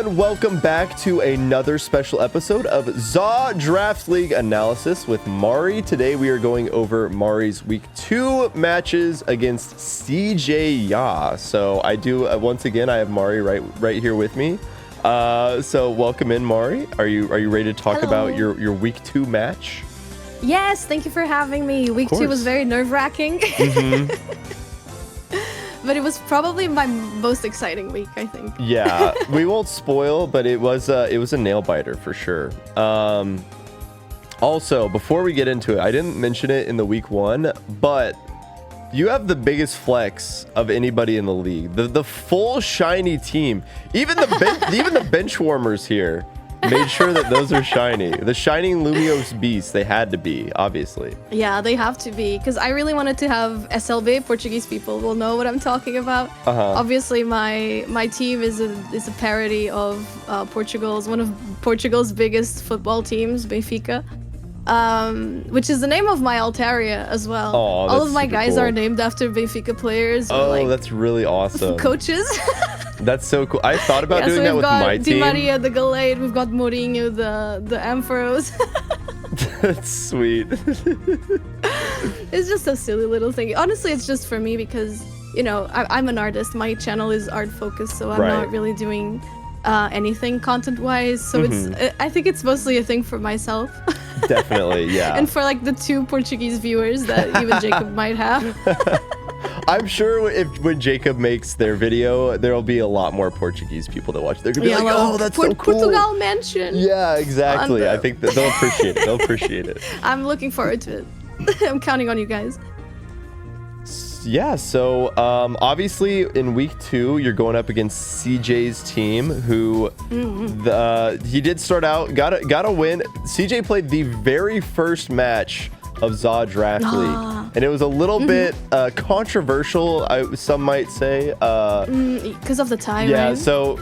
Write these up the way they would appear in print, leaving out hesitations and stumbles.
and welcome back to another special episode of cjya Draft League Analysis with Mari. Today we are going over Mari's Week 2 matches against cjya. So I do, once again, I have Mari right here with me. So welcome in, Mari. Are you ready to talk about your Week 2 match? Yes, thank you for having me. Week 2 was very nerve-wracking. But it was probably my most exciting week, I think. Yeah, we won't spoil, but it was a nail biter for sure. Also, before we get into it, I didn't mention it in the week 1, but you have the biggest flex of anybody in the league. The full shiny team. Even the bench warmers here made sure that those are shiny. The shining Lumiose beasts, they had to be, obviously. Yeah, they have to be, because I really wanted to have SLB. Portuguese people will know what I'm talking about. Obviously, my team is a parody of one of Portugal's biggest football teams, Benfica, which is the name of my Altaria as well. All of my guys are named after Benfica players. Oh, that's really awesome. Coaches. That's so cool. I thought about doing that with my team. Di Maria, the Galate. We've got Mourinho, the Ampharos. That's sweet. It's just a silly little thing. Honestly, it's just for me because, you know, I'm an artist. My channel is art focused, so I'm not really doing anything content-wise. So I think it's mostly a thing for myself. Definitely, yeah. And for like the 2 Portuguese viewers that even Jacob might have. I'm sure when Jacob makes their video, there'll be a lot more Portuguese people to watch. They're gonna be like, "Oh, that's so cool." Portugal mention. Yeah, exactly. I think that they'll appreciate it. They'll appreciate it. I'm looking forward to it. I'm counting on you guys. Yeah. So obviously in week 2, you're going up against CJ's team, who he did start out, got a win. CJ played the very first match of cjya Draft League, and it was a little bit controversial, some might say, because of the tie. Yeah, right? so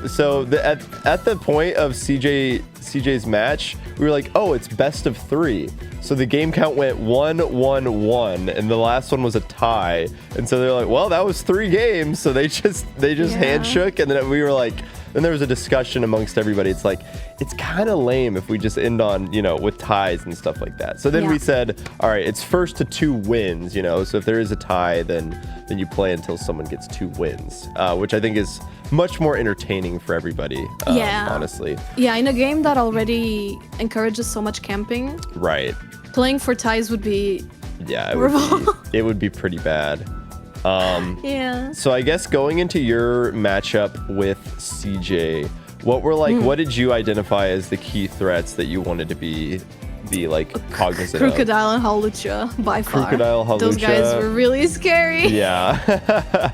at the point of CJ's match, we were like, oh, it's best of 3. So the game count went 1-1-1, and the last one was a tie. And so they're like, well, that was 3 games. So they just handshook, and then we were like, then there was a discussion amongst everybody. It's like, it's kind of lame if we just end on, with ties and stuff like that. So then we said, all right, it's first to 2 wins, So if there is a tie, then you play until someone gets 2 wins, which I think is much more entertaining for everybody, honestly. Yeah, in a game that already encourages so much camping. Right. Playing for ties would be it would be pretty bad. Yeah. So I guess going into your matchup with CJ, what did you identify as the key threats that you wanted to be like cognizant of? Crocodile and Hawlucha, by far. Crocodile, Hawlucha. Those guys were really scary. Yeah.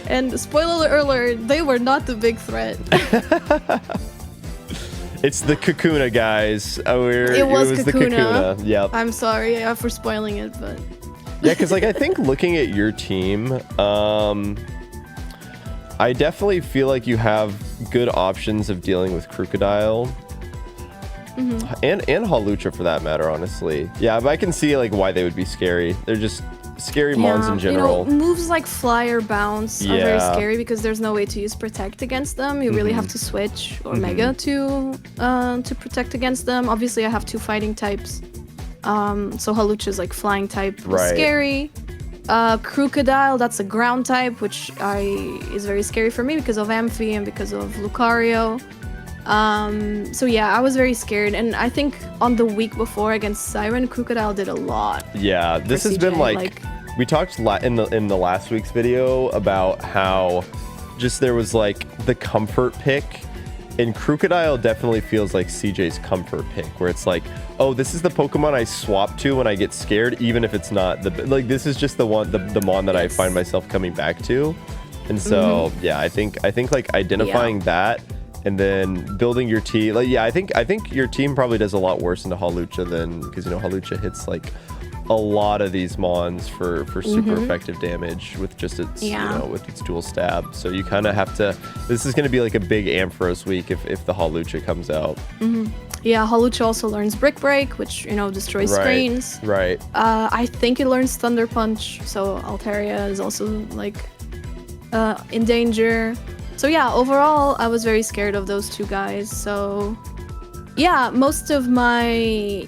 And spoiler alert, they were not the big threat. It's the Kakuna guys. It was the Kakuna. Yep. I'm sorry for spoiling it, but... Yeah, because I think looking at your team, I definitely feel like you have good options of dealing with Crocodile. And Hawlucha for that matter, honestly. Yeah, but I can see why they would be scary. They're just scary mons in general. Moves like Fly or Bounce are very scary because there's no way to use Protect against them. You really have to switch or Mega to protect against them. Obviously, I have 2 fighting types. So Hawlucha is flying type, scary. Crocodile, that's a ground type, which is very scary for me because of Amphi and because of Lucario. So yeah, I was very scared, and I think on the week before against Siren, Crocodile did a lot. Yeah, this has been we talked in the last week's video about how just there was the comfort pick. And Crocodile definitely feels like CJ's comfort pick, where it's like, oh, this is the Pokemon I swap to when I get scared, even if it's not this is just the mon that I find myself coming back to. And so yeah, I think identifying that and then building your team. I think your team probably does a lot worse into Hawlucha because Hawlucha hits a lot of these mons for super effective damage with just its with its dual stab. So you kind of have to. This is going to be a big Ampharos week if the Hawlucha comes out. Yeah, Hawlucha also learns Brick Break, which destroys screens. Right. I think it learns Thunder Punch, so Altaria is also in danger. So yeah, overall, I was very scared of those two guys. So yeah, most of my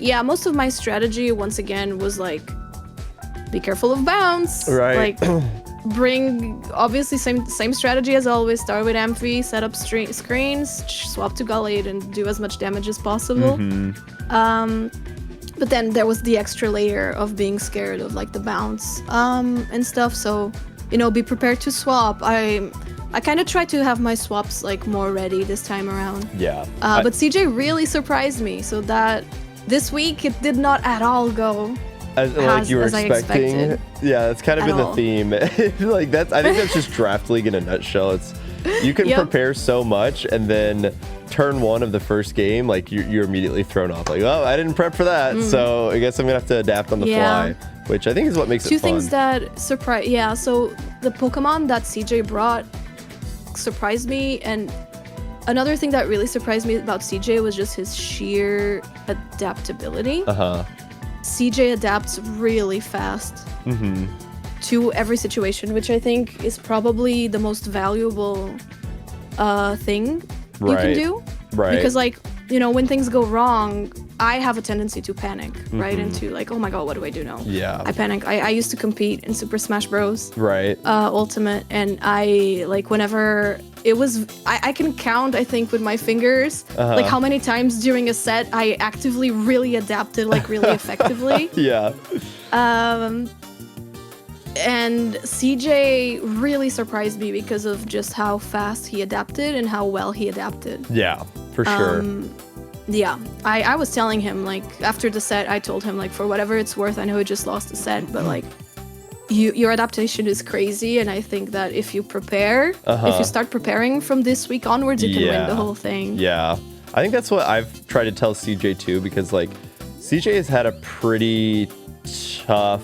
strategy once again was like, be careful of bounce. Right. Like, bring obviously same strategy as always. Start with Amphi, set up screens, swap to Gallade, and do as much damage as possible. But then there was the extra layer of being scared of like the bounce and stuff. So be prepared to swap. I kind of tried to have my swaps like more ready this time around. Yeah. But CJ really surprised me. So that this week it did not at all go like you were expecting. Yeah, that's kind of been the theme. Like I think that's just Draft League in a nutshell. It's you can prepare so much, and then turn one of the first game, like you're immediately thrown off. Like, oh, I didn't prep for that, so I guess I'm gonna have to adapt on the fly, which I think is what makes it fun. Two things that surprise. Yeah, so the Pokemon that CJ brought surprised me, and another thing that really surprised me about CJ was just his sheer adaptability. CJ adapts really fast to every situation, which I think is probably the most valuable thing you can do. Right. Because like, when things go wrong, I have a tendency to panic, right? Into like, oh my god, what do I do now? Yeah. I panic. I used to compete in Super Smash Bros. Right. Ultimate, and I like whenever it was, I can count, I think, with my fingers, like how many times during a set I actively really adapted, like really effectively. Yeah. And CJ really surprised me because of just how fast he adapted and how well he adapted. Yeah, for sure. Yeah, I was telling him, like, after the set, I told him, like, for whatever it's worth, I know he just lost the set, but, like, your adaptation is crazy, and I think that if you prepare, if you start preparing from this week onwards, you can win the whole thing. Yeah, I think that's what I've tried to tell CJ, too, because, like, CJ has had a pretty tough,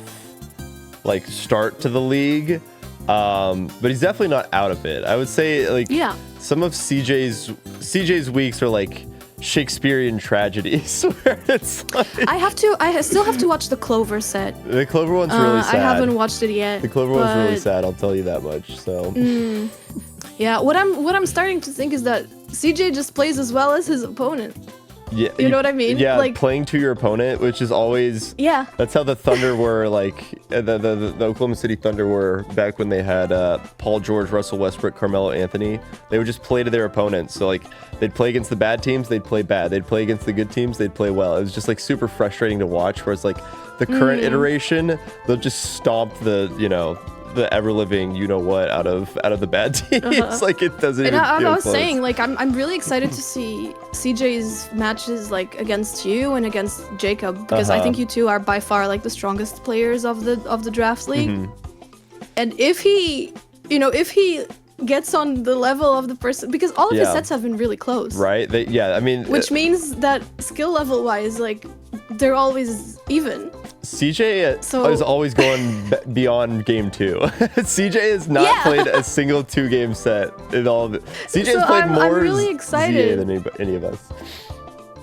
like, start to the league, but he's definitely not out of it. I would say, like, some of CJ's weeks are, like, Shakespearean tragedies where it's like I still have to watch the Clover set. The Clover one's really sad. I haven't watched it yet. The Clover one's really sad, I'll tell you that much. So yeah, what I'm starting to think is that CJ just plays as well as his opponent. Yeah, you know what I mean? Yeah, like playing to your opponent, which is always that's how the Thunder were, like the Oklahoma City Thunder were back when they had Paul George, Russell Westbrook, Carmelo Anthony. They would just play to their opponents. So like they'd play against the bad teams, they'd play bad. They'd play against the good teams, they'd play well. It was just like super frustrating to watch. Whereas like the current iteration, they'll just stomp the the ever living out of the bad teams. Like it doesn't. And I was saying, like I'm really excited to see CJ's matches like against you and against Jacob, because I think you two are by far like the strongest players of the draft league. And if he gets on the level of the person, because all of his sets have been really close, right? I mean, which means that skill level wise, like they're always even. CJ is always going beyond game 2. CJ has not played a single 2-game set in all of it. CJ has played more I'm really excited than any of us.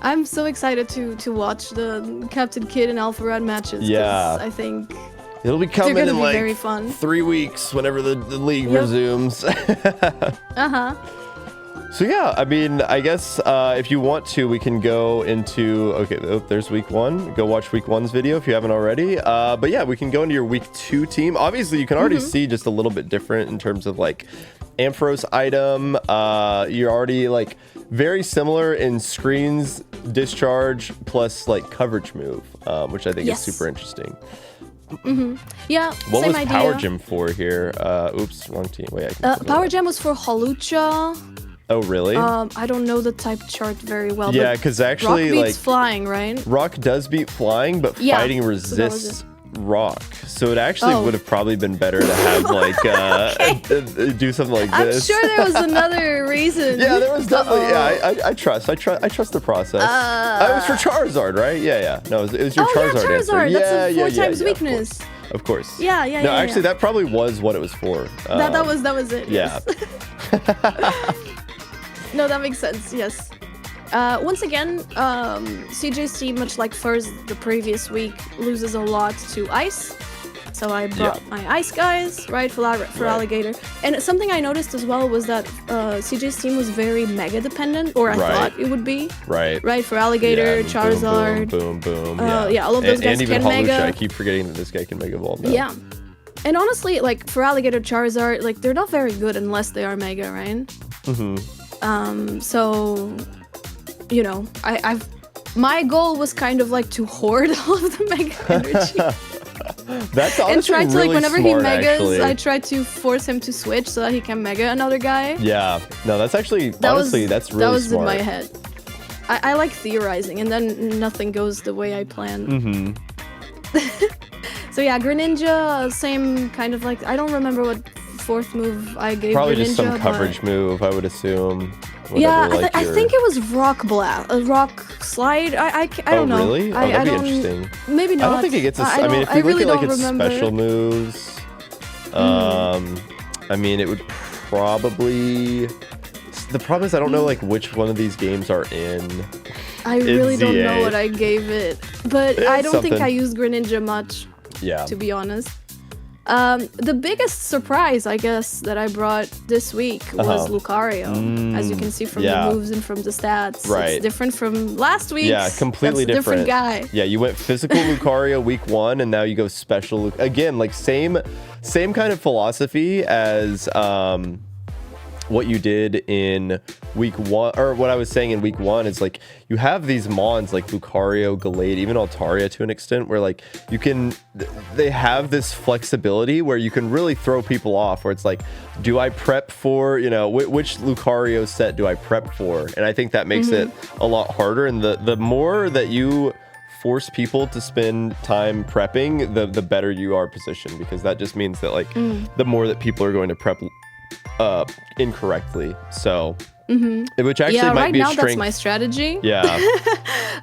I'm so excited to watch the Captain Kidd and Alpha Rad matches. Yeah, I think it'll be coming in like very fun. 3 weeks whenever the league resumes. So yeah, I mean, I guess if you want to, we can go into, there's week 1. Go watch week 1's video if you haven't already. But yeah, we can go into your week 2 team. Obviously, you can already see just a little bit different in terms of like Ampharos item. You're already like very similar in screens, discharge, plus like coverage move, which I think is super interesting. Yeah, what same was idea. Power Gem for here? Oops, wrong team. Wait, Power Gem was for Hawlucha. Oh, really? I don't know the type chart very well. Yeah, because actually, Rock beats like flying, right? Rock does beat flying, but fighting resists Rock. So it actually would have probably been better to have like do something like this. I'm sure there was another reason. Yeah, there was definitely. Yeah, I trust the process. It was for Charizard, right? Yeah. No, it was your Charizard. Yeah, Charizard. Answer. That's a 4 times weakness. Of course. Yeah. No, actually, that probably was what it was for. That was it. Yeah. Yes. No, that makes sense, yes. Once again, CJ's team, much like Fur's the previous week, loses a lot to Ice. So I brought my ice guys, right, for alligator. And something I noticed as well was that CJ's team was very mega dependent, or I thought it would be. Right. Right, for alligator, Charizard. Boom, boom, boom. Yeah, all of those guys and even can mega. I keep forgetting that this guy can mega evolve now. Yeah. And honestly, like, for alligator, Charizard, like, they're not very good unless they are mega, right? So, you know, my goal was kind of like to hoard all of the mega energy. That's honestly and try to really like whenever smart, he megas, actually. I try to force him to switch so that he can mega another guy. Yeah, no, that's actually honestly that's really that was smart. in my head. I like theorizing, and then nothing goes the way I planned. So yeah, Greninja, same kind of like, I don't remember what fourth move I gave Probably Greninja, just some coverage move, I would assume. Yeah, I think it was rock rock slide. I don't know. Oh really? That'd be interesting. Maybe not. I don't think it gets a. I mean, if you look at like its special moves, I mean, it would probably. The problem is I don't know like which one of these games are in. I really don't know what I gave it, but I don't think I used Greninja much. Yeah. To be honest. The biggest surprise, I guess, that I brought this week was Lucario. As you can see from the moves and from the stats, it's different from last week's. Yeah, completely different guy. Yeah, you went physical Lucario week 1, and now you go special. Again, like same kind of philosophy as what you did in week 1, or what I was saying in week 1 is like you have these mons like Lucario, Gallade, even Altaria to an extent, where like they have this flexibility where you can really throw people off, where it's like, do I prep for, you know, which Lucario set do I prep for? And I think that makes it a lot harder, and the more that you force people to spend time prepping, the better you are positioned, because that just means that like the more that people are going to prep incorrectly, so which actually might be a strength. That's my strategy. Yeah.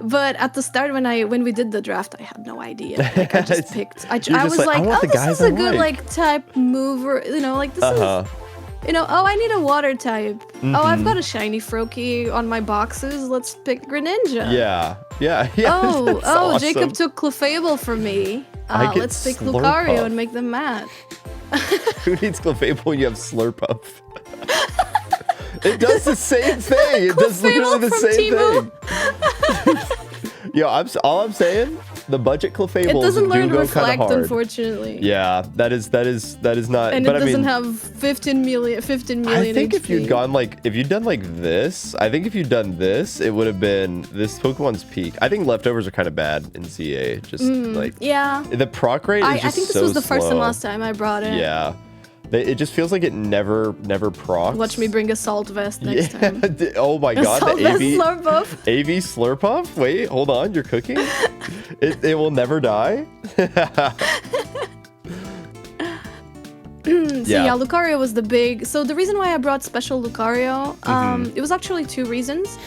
But at the start when we did the draft, I had no idea. Like I just picked. I was like, oh, this is a good like type mover. You know, like this is. You know, oh, I need a water type. Oh, I've got a shiny Froakie on my boxes. Let's pick Greninja. Yeah. Oh, awesome. Jacob took Clefable for me. Let's pick Lucario and make them mad. Who needs Clefable when you have Slurpuff? It does the same thing. It does literally the same thing. Yo, all I'm saying, the budget Clefable it doesn't learn do go reflect, hard. Unfortunately. Yeah, that is not. And but it doesn't I mean, have 15 million. I think HP. if you'd done like this, I think if you'd done this, it would have been this Pokemon's peak. I think leftovers are kind of bad in CA. Just like the proc rate is just I think this so was the first slow. and last time I brought it. Yeah. It just feels like it never procs. Watch me bring Assault Vest next time. Oh my god, Assault the Vest Slurpuff. AV Slurpuff? Wait, hold on, you're cooking? it will never die? Yeah, Lucario was the big... So the reason why I brought special Lucario, it was actually 2 reasons.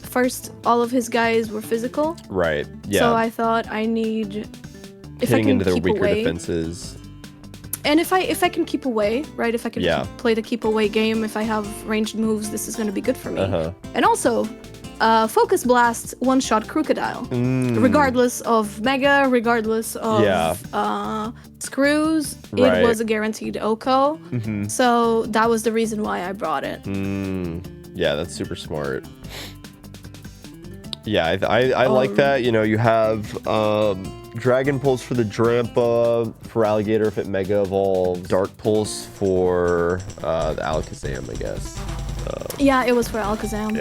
First, all of his guys were physical. Right, yeah. So I thought I need... If Hitting I can into their keep weaker away, defenses. and if I can keep away, right? If I can play the keep away game, if I have ranged moves, this is going to be good for me. And also, Focus Blast one-shot Crocodile. Regardless of Mega, regardless of Screws, it was a guaranteed OCO. So that was the reason why I brought it. Yeah, that's super smart. Yeah, I like that. You know, you have Dragon Pulse for the Drampa, for Alligator if it Mega Evolved, Dark Pulse for the Alakazam, I guess. Yeah, it was for Alakazam.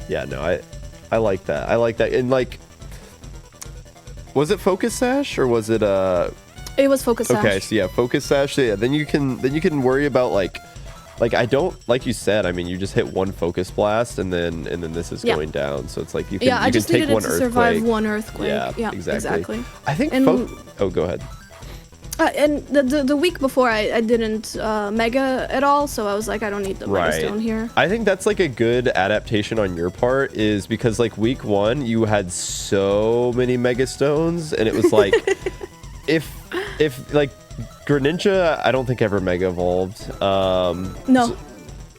Yeah, no, I like that. I like that. And like, was it Focus Sash or was it It was Focus Sash. Okay, so yeah, Focus Sash. Yeah, then you can worry about like I don't, like you said, I mean, you just hit one Focus Blast and then this is going down. So it's like you can I just take needed one it to Earthquake. survive one Earthquake. Yeah, exactly. I think go ahead. And the week before I didn't Mega at all, so I was like, I don't need the Mega Stone here. I think that's like a good adaptation on your part, is because like week 1 you had so many Mega Stones, and it was like if like Greninja, I don't think ever Mega Evolved. No.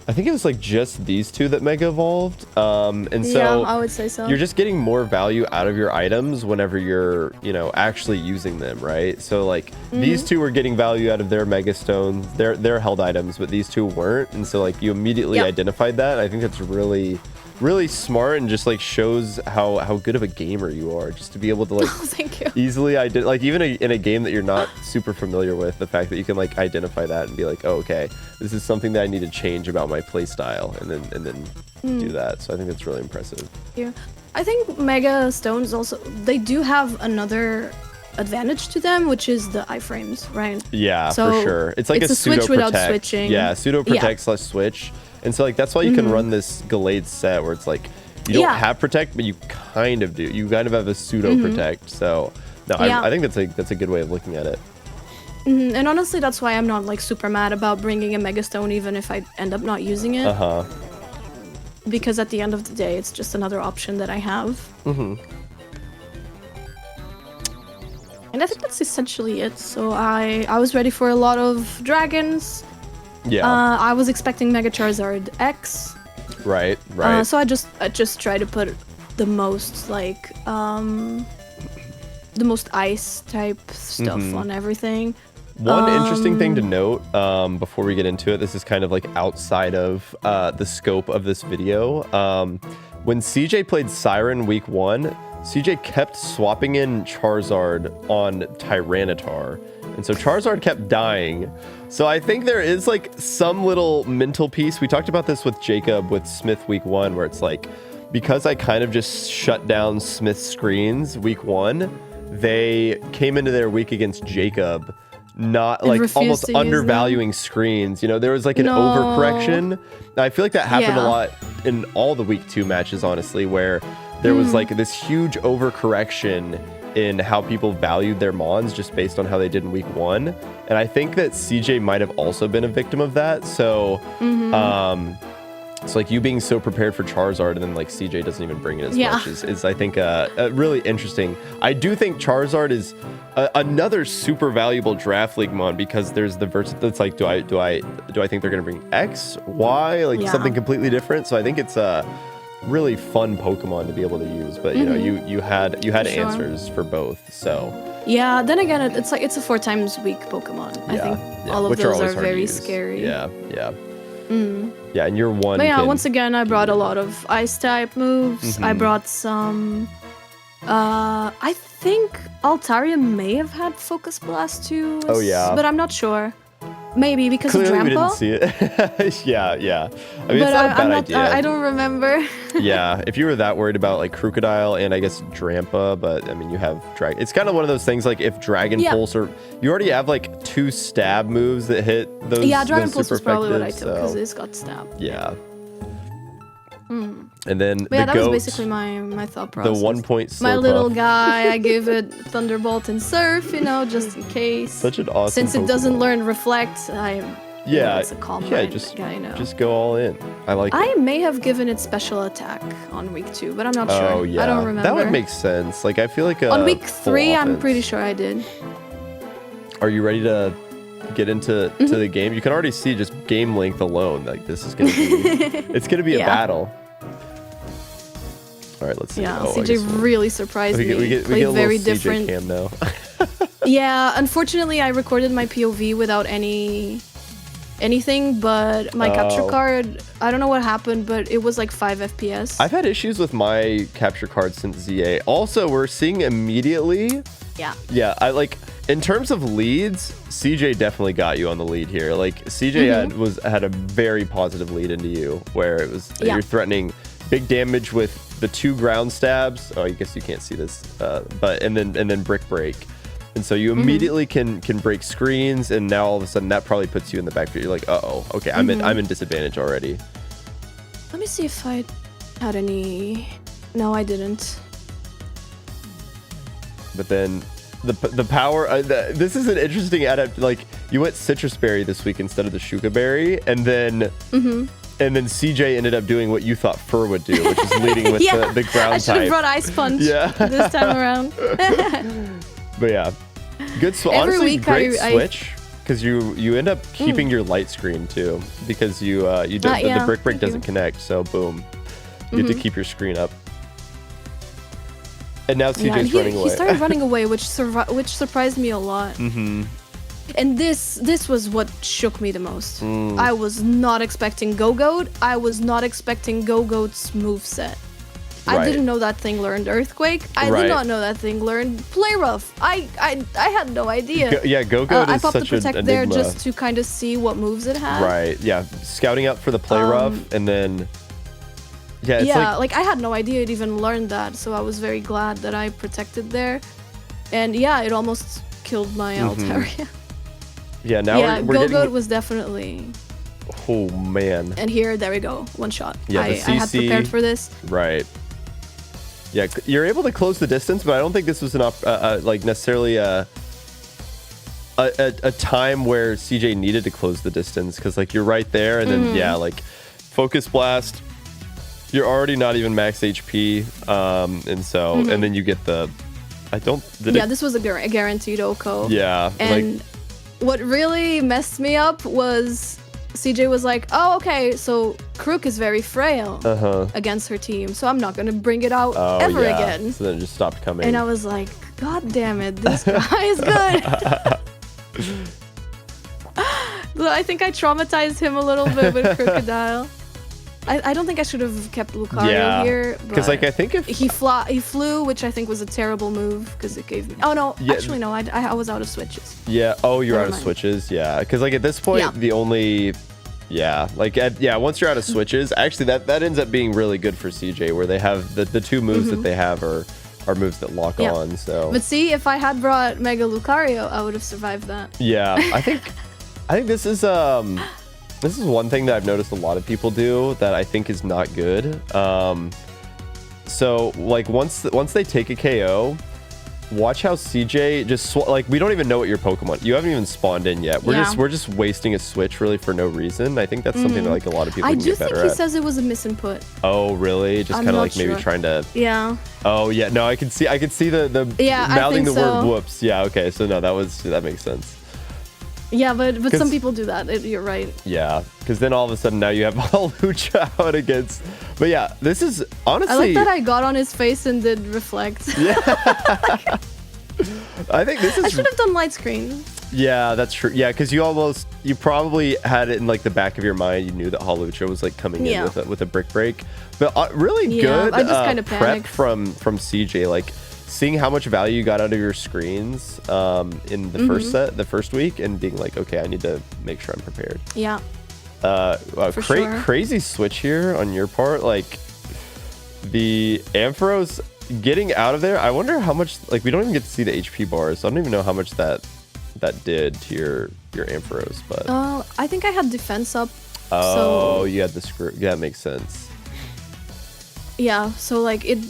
I think it was like just these two that Mega evolved. And so yeah, I would say so. You're just getting more value out of your items whenever you're, you know, actually using them, right? So like these two were getting value out of their Mega Stones, their held items, but these two weren't. And so like you immediately identified that. I think that's really smart and just like shows how good of a gamer you are, just to be able to like thank you. easily like even in a game that you're not super familiar with, the fact that you can like identify that and be like, oh, okay, this is something that I need to change about my play style, and then do that. So I think that's really impressive. Yeah, I think Mega Stones also, they do have another advantage to them, which is the iframes, right? Yeah, so for sure. It's like a switch pseudo without protect. switching. Yeah, pseudo protect slash switch. And so like that's why you can run this Gallade set where it's like you don't have protect, but you kind of do. You kind of have a pseudo protect. So no, I think that's a good way of looking at it. And honestly, that's why I'm not like super mad about bringing a Mega Stone, even if I end up not using it. Because at the end of the day, it's just another option that I have. And I think that's essentially it. So I was ready for a lot of dragons. Yeah. I was expecting Mega Charizard X. Right. So I just try to put the most like the most ice type stuff on everything. One interesting thing to note before we get into it, this is kind of like outside of the scope of this video. When CJ played Siren week 1, CJ kept swapping in Charizard on Tyranitar. And so Charizard kept dying. So I think there is like some little mental piece. We talked about this with Jacob with Smith week 1, where it's like, because I kind of just shut down Smith's screens week 1, they came into their week against Jacob not like almost undervaluing screens. You know, there was like an overcorrection. I feel like that happened a lot in all the week 2 matches, honestly, where there was like this huge overcorrection in how people valued their mons just based on how they did in week 1. And I think that CJ might have also been a victim of that. So it's like you being so prepared for Charizard and then like CJ doesn't even bring it as much is I think really interesting. I do think Charizard is another super valuable draft league mon, because there's the verse that's like, do I think they're gonna bring X, Y, like something completely different. So I think it's a really fun Pokemon to be able to use, but you know, you had answers for both. So yeah, then again, it's like it's a 4 times week Pokemon. I think all of those are very scary. Yeah, and you're one. But yeah, once again, I brought a lot of ice type moves. I brought some. I think Altaria may have had Focus Blast too. Oh yeah, but I'm not sure. Maybe because clearly of we Drampa. didn't see it. yeah. I mean, but it's not a bad idea. I don't remember. Yeah, if you were that worried about like Crocodile and I guess Drampa, but I mean, you have Dragon. It's kind of one of those things like if Dragon Pulse, or you already have like 2 stab moves that hit those. Yeah, Dragon those Pulse was probably what I took because so. it's got stab. Yeah. And then but yeah, that was basically my thought process. The 1 point my little guy, I give it Thunderbolt and Surf, you know, just in case. Such an awesome Since it Pokemon. doesn't learn Reflect, it's a calm mind guy now. Just go all in. I like it. I may have given it special attack on week 2, but I'm not sure. Oh yeah, I don't remember. That would make sense. Like I feel like on week 3, I'm pretty sure I did. Are you ready to get into the game? You can already see just game length alone. Like this is gonna be, it's gonna be a battle. All right, let's see. Yeah, CJ really surprised me. We get a very little different. CJ cam now. Yeah, unfortunately, I recorded my POV without anything, but my capture card, I don't know what happened, but it was like 5 FPS. I've had issues with my capture card since ZA. Also, we're seeing immediately. Yeah, I like in terms of leads, CJ definitely got you on the lead here. Like CJ had a very positive lead into you, where it was you're threatening big damage with the 2 ground stabs. Oh, I guess you can't see this, but and then Brick Break. And so you immediately can break screens, and now all of a sudden that probably puts you in the back foot. You're like, okay, I'm in disadvantage already. Let me see if I had any. No, I didn't. But then the power. This is an interesting adapt. Like you went Citrus Berry this week instead of the Shuka Berry, and then. And then CJ ended up doing what you thought Fur would do, which is leading with the ground type. I should have brought Ice Punch this time around. But yeah, good switch. Every Honestly, week great switch. because you end up keeping your light screen too, because you don't the brick break doesn't connect. So boom, you get to keep your screen up. And now CJ's running away. He started running away, which surprised me a lot. And this was what shook me the most. I was not expecting Go-Goat. I was not expecting Go-Goat's moveset. I didn't know that thing learned Earthquake. I did not know that thing learned Play Rough. I had no idea. Go-Goat is I popped such the Protect an there enigma. just to kind of see what moves it had. Right, yeah. Scouting out for the Play Rough, and then... Yeah, it's like I had no idea it even learned that, so I was very glad that I protected there. And yeah, it almost killed my Altaria. Yeah, now we're Go-Goat getting... was definitely... Oh, man. And here, there we go. One shot. Yeah, I had prepared for this. Right. Yeah, you're able to close the distance, but I don't think this was enough, like necessarily a time where CJ needed to close the distance, because like you're right there, and then like Focus Blast, you're already not even max HP, and so and then you get the this was a guaranteed OHKO. Yeah, and what really messed me up was CJ was like, oh, okay, so Crook is very frail against her team, so I'm not going to bring it out ever again. So then it just stopped coming. And I was like, God damn it, this guy is good. I think I traumatized him a little bit with Crocodile. I don't think I should have kept Lucario here. Because like I think if he flew, which I think was a terrible move because it gave me. Oh no, actually no, I was out of switches. Yeah. Oh, you're out of switches. Yeah. Because like at this point, the only. Yeah, like once you're out of switches, actually that ends up being really good for CJ, where they have the two moves that they have are moves that lock on. So. But see, if I had brought Mega Lucario, I would have survived that. Yeah, I think this is one thing that I've noticed a lot of people do that I think is not good. So like once they take a KO, watch how CJ just like we don't even know what your Pokemon. You haven't even spawned in yet. We're just wasting a switch really for no reason. I think that's something that like a lot of people can get better at. I do think he says it was a misinput. Oh really? Just kind of like maybe trying to. Yeah. Oh yeah. No, I can see the mouthing the word whoops. Yeah. Okay. So no, that makes sense. Yeah, but some people do that. You're right. Yeah, because then all of a sudden now you have Lucha out against. But yeah, this is honestly. I like that I got on his face and did reflect. Yeah. I think this is. I should have done light screen. Yeah, that's true. Yeah, because you probably had it in like the back of your mind. You knew that Hawlucha was like coming in with a brick break. But really good I just kind of prep from CJ. Like seeing how much value you got out of your screens in the first week, and being like, okay, I need to make sure I'm prepared. Yeah. Crazy switch here on your part. Like the Ampharos getting out of there. I wonder how much. Like we don't even get to see the HP bars, so I don't even know how much that did to your Ampharos. But I think I had defense up. Oh, you had the screw. Yeah, that makes sense. Yeah. So like it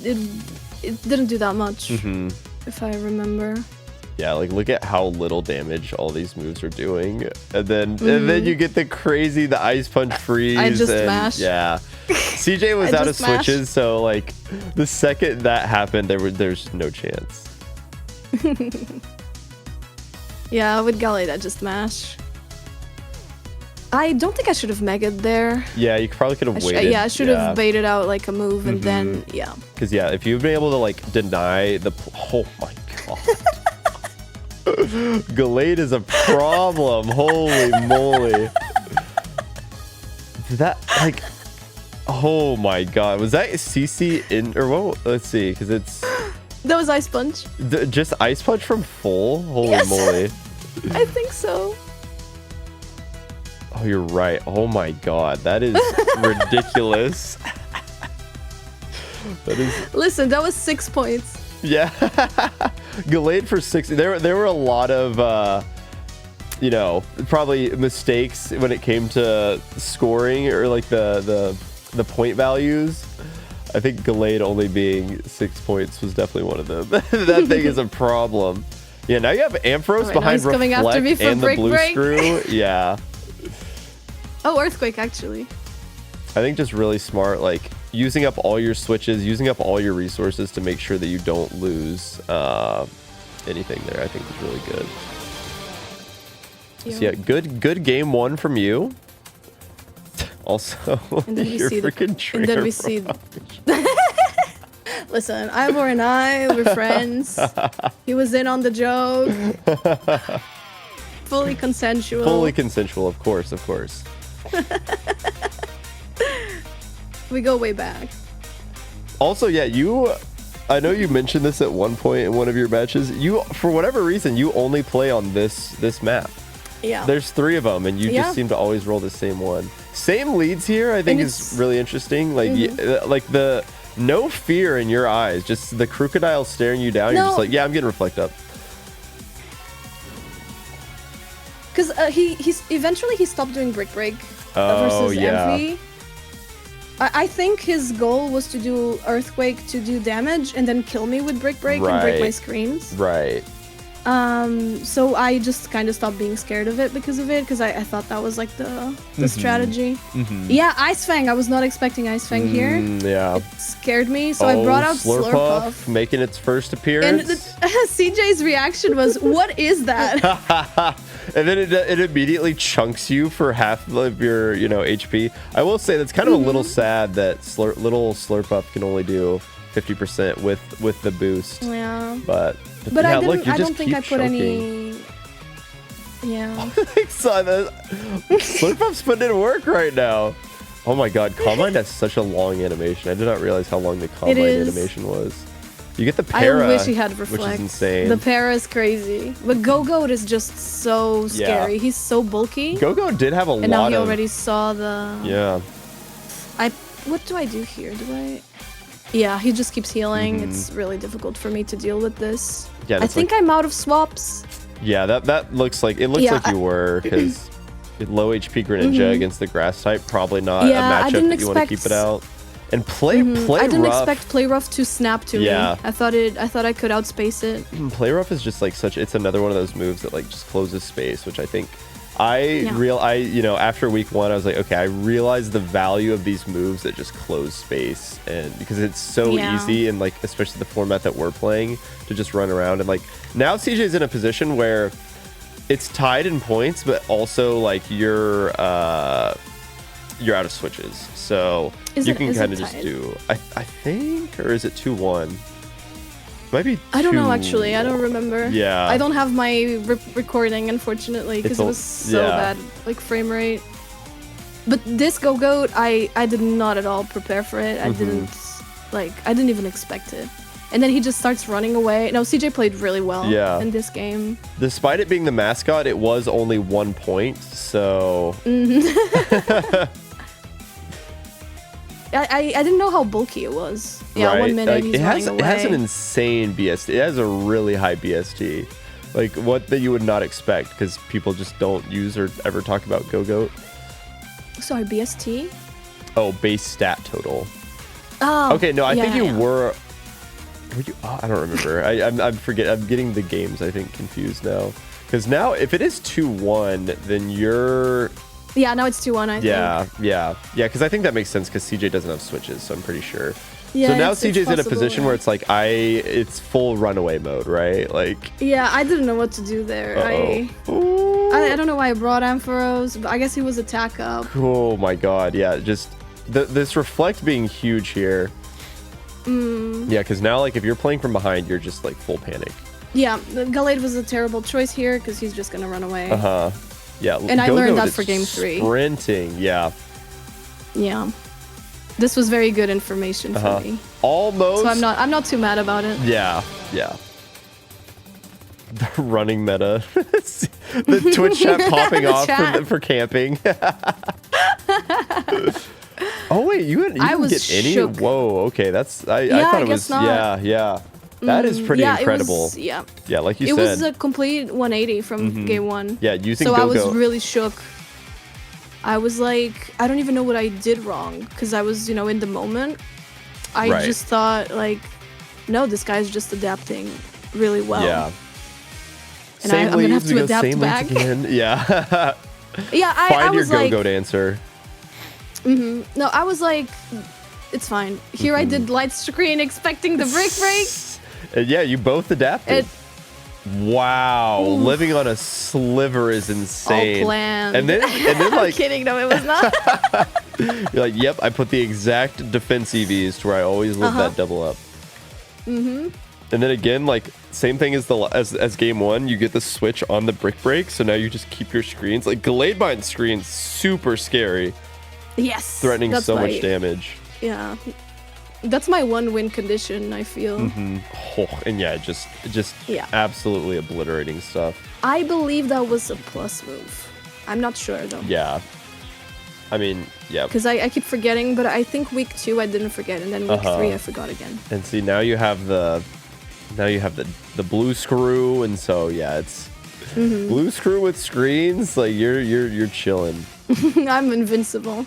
didn't do that much, if I remember. Yeah, like look at how little damage all these moves are doing, and then you get the Ice Punch freeze. I just smashed. Yeah, CJ was out of switches, so like the second that happened, there's no chance. Yeah, with Gallade, I just mash. I don't think I should have Mega'd there. Yeah, you probably could have waited. I should have baited out like a move and then, Because, if you've been able to like deny the... Oh my god. Gallade is a problem. Holy moly. That, like... Oh my god. Was that CC in... Or what? Let's see, because it's... That was Ice Punch. Just Ice Punch from full? Holy moly. I think so. Oh, you're right. Oh my god, that is ridiculous. That is. Listen, that was 6 points. Yeah, Gallade for 6. There were a lot of, probably mistakes when it came to scoring or like the point values. I think Gallade only being 6 points was definitely one of them. That thing is a problem. Yeah, now you have Ampharos behind Reflect and the Blue Screw. Yeah. Oh, Earthquake, actually. I think just really smart, like using up all your switches, using up all your resources to make sure that you don't lose anything there. I think is really good. you. So yeah, good game one from you. Also, And then we your see freaking and then we trainer see. Listen, Ivor and I were friends. He was in on the joke. Fully consensual. Fully consensual, of course, of course. We go way back. Also, yeah, I know you mentioned this at one point in one of your matches. You, for whatever reason, you only play on this map. Yeah. There's 3 of them, and you just seem to always roll the same one. Same leads here, I think, is really interesting. Like, like the no fear in your eyes, just the crocodile staring you down. You're just like, yeah, I'm getting reflect up. Because he's eventually he stopped doing brick break versus yeah. Envy. I think his goal was to do earthquake to do damage and then kill me with brick break and break my screens. Right. So I just kind of stopped being scared of it because of it, because I thought that was like the strategy. Yeah, Ice Fang. I was not expecting Ice Fang here. Yeah. It scared me, so I brought out Slurpuff. Making its first appearance. And CJ's reaction was, "What is that?" And then it immediately chunks you for half of your, HP. I will say that's kind of a little sad that little Slurpuff can only do 50% with the boost. Yeah. But yeah, I don't think I put any. Yeah. Slurpuff's putting in work right now. Oh my god, Combine has such a long animation. I did not realize how long the Combine animation was. You get the para, I wish he had reflect. which is insane. The para is crazy. But Go-Goat is just so scary. Yeah. He's so bulky. Go-Goat did have a lot of... And now he already saw the... Yeah. What do I do here? Do I... Yeah, he just keeps healing. It's really difficult for me to deal with this. Yeah, I think I'm out of swaps. Yeah, that looks like... It looks like you were, because low HP Greninja against the grass type, probably not a matchup that you want to keep it out. And play rough. I didn't expect play rough to snap to me. I thought I could outspace it. Play rough is just like it's another one of those moves that like just closes space, which I think after week 1 I was like, okay, I realized the value of these moves that just close space, and because it's so easy, and like especially the format that we're playing, to just run around. And like now CJ's in a position where it's tied in points, but also like you're out of switches, so you can kind of just do, I think, or is it 2-1? Might be 2-1. I don't know, actually. I don't remember. Yeah. I don't have my recording, unfortunately, because it was so bad, like frame rate. But this Go-Goat, I did not at all prepare for it. I didn't even expect it. And then he just starts running away. No, CJ played really well in this game. Despite it being the mascot, it was only 1 point, so... I didn't know how bulky it was. Yeah, 1 minute he's running away. It has an insane BST. It has a really high BST. Like, what that you would not expect, because people just don't use or ever talk about Go-Goat. Sorry, BST? Oh, base stat total. Oh. Okay, no, I think you were... Were you? Oh, I don't remember. I'm getting the games, I think, confused now. Because now, if it is 2-1, then you're... Yeah, now it's 2-1, I think. Yeah, because I think that makes sense, because CJ doesn't have switches, so I'm pretty sure. Yeah, so now CJ's in a position where it's like, it's full runaway mode, right? Like... Yeah, I didn't know what to do there. I don't know why I brought Ampharos, but I guess he was attack up. Oh my god, yeah, just... This reflect being huge here. Yeah, because now, like, if you're playing from behind, you're just, like, full panic. Yeah, Gallade was a terrible choice here, because he's just gonna run away. Yeah, and I learned that for game 3. Sprinting, yeah. Yeah. This was very good information for me. Almost. So I'm not too mad about it. Yeah. The running meta. The Twitch chat popping off for camping. Oh wait, you didn't get any? Shook. Whoa, okay, that's I thought it was not. Yeah. That is pretty incredible. Yeah, like you said. It was a complete 180 from game 1. Yeah, using So Go-Go. I was really shook. I was like, I don't even know what I did wrong, because I was, in the moment. I just thought, like, no, this guy's just adapting really well. Yeah. And I'm gonna have to adapt back. Again. Yeah. Yeah, I was Find your Go-Go dancer. No, I was like, it's fine. Here I did light screen expecting the brick break. Yeah, you both adapted. Wow, living on a sliver is insane. All planned. And then I'm like kidding, no, it was not. you're like, yep, I put the exact defense EVs to where I always live that double up. And then again, like same thing as as game one, you get the switch on the brick break, so now you just keep your screens. Like Gallade screens, super scary. Yes. Threatening so much damage. Yeah. That's my one win condition, I feel. Oh, and yeah, just absolutely obliterating stuff. I believe that was a plus move. I'm not sure though. Yeah. I mean, yeah. Because I keep forgetting, but I think week 2 I didn't forget, and then week 3 I forgot again. And see, now you have the blue screw, and so yeah, it's blue screw with screens. Like you're chilling. I'm invincible.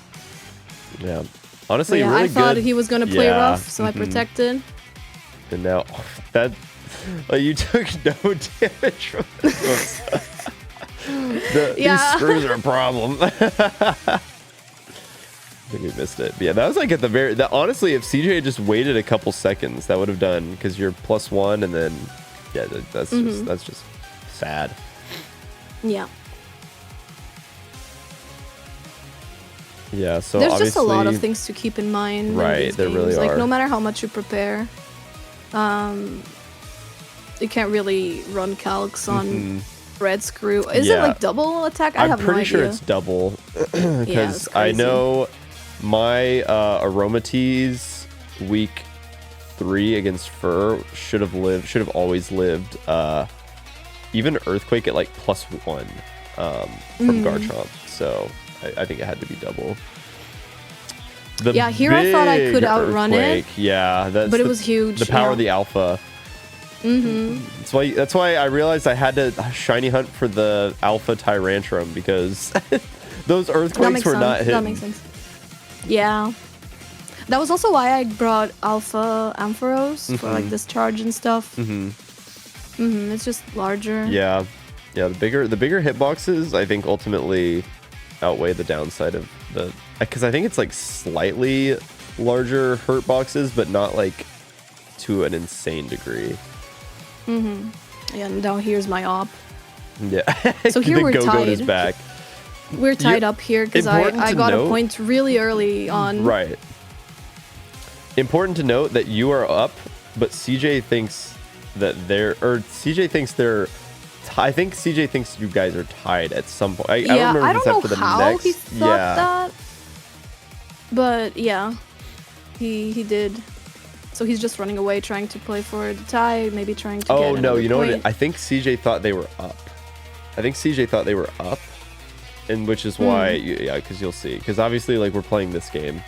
Yeah. Honestly, yeah, really I thought good. He was gonna play rough, so I protected. And now that you took no damage from this. These screws are a problem. I think we missed it. But yeah, that was like at the very. Honestly, if CJ had just waited a couple seconds, that would have done, because you're +1, and then yeah, that's just sad. Yeah. Yeah, so there's just a lot of things to keep in mind. Right, there really are. Like no matter how much you prepare, you can't really run calcs on red screw. Is it like double attack? I have no idea. I'm pretty sure it's double, because I know my Aromatease week 3 against Fur should have always lived. Even Earthquake at like +1 from Garchomp. So I think it had to be double. Here I thought I could outrun it. Yeah, but it was huge. The power of the alpha. That's why I realized I had to shiny hunt for the alpha Tyrantrum, because those earthquakes were not hitting. That makes sense. Yeah. That was also why I brought alpha Ampharos for like discharge and stuff. It's just larger. Yeah. Yeah, the bigger hitboxes I think ultimately outweigh the downside of the, because I think it's like slightly larger hurt boxes, but not like to an insane degree. Yeah, and now here's my op. Yeah. So here we're tied. Is back. We're tied up here because I got a point really early on. Right. Important to note that you are up, but CJ thinks that I think CJ thinks you guys are tied at some point. I don't remember I don't know for the how next. he thought that. But yeah, he did. So he's just running away, trying to play for the tie, maybe trying to get another no, you know point. what? I think CJ thought they were up. And which is why, because you'll see. Because obviously, like, we're playing this game.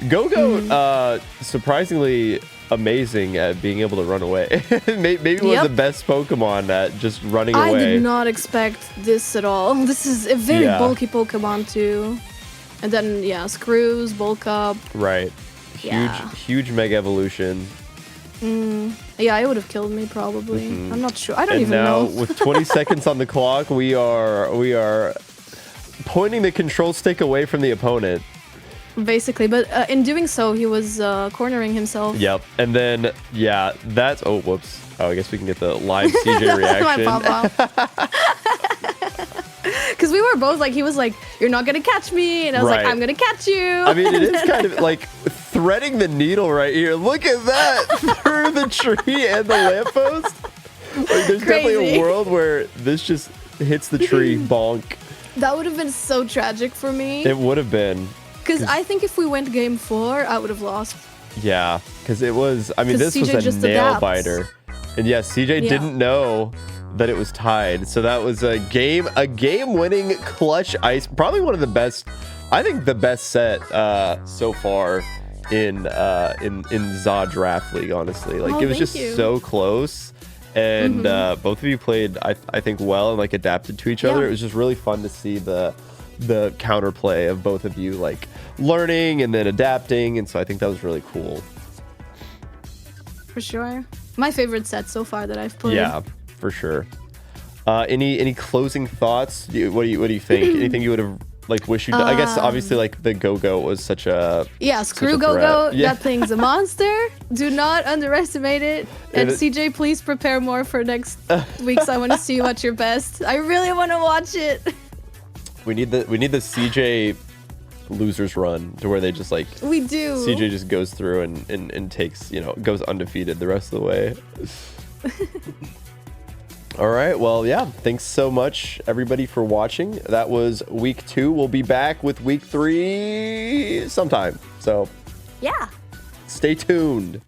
Go-Go, surprisingly amazing at being able to run away. Maybe one of the best Pokemon at just running away. I did not expect this at all. This is a very bulky Pokemon too. And then, screws, bulk up. Right. Huge Mega Evolution. Yeah, it would have killed me probably. I'm not sure. I don't even know. And now, with 20 seconds on the clock, we are pointing the control stick away from the opponent. Basically, but in doing so, he was cornering himself. Yep. And then, that's... Oh, whoops. Oh, I guess we can get the live CJ reaction. Because we were both like, he was like, you're not going to catch me. And I was like, I'm going to catch you. I mean, it is kind of like threading the needle right here. Look at that. Through the tree and the lamppost. Like, there's definitely a world where this just hits the tree. Bonk. That would have been so tragic for me. It would have been. Because I think if we went game 4, I would have lost. Yeah, because it was, I mean, this CJ was a nail biter. And CJ didn't know that it was tied. So that was a game-winning clutch ice. Probably one of the best, I think the best set so far in ZA Draft League, honestly. Like, it was just so close. And both of you played, I think, well and like adapted to each other. It was just really fun to see the counterplay of both of you, like learning and then adapting, and so I think that was really cool. For sure, my favorite set so far that I've played. Yeah, for sure. Any closing thoughts? What do you think? Anything you would have like wished you? I guess obviously like the Go-Go was such a screw Go-Go. Yeah. That thing's a monster. Do not underestimate it. And CJ, please prepare more for next week's. I want to see you at your best. I really want to watch it. We need the CJ losers run to where they just like we do. CJ just goes through and takes, you know, goes undefeated the rest of the way. All right, well, yeah, thanks so much everybody for watching. That was week 2. We'll be back with week 3 sometime. So yeah, stay tuned.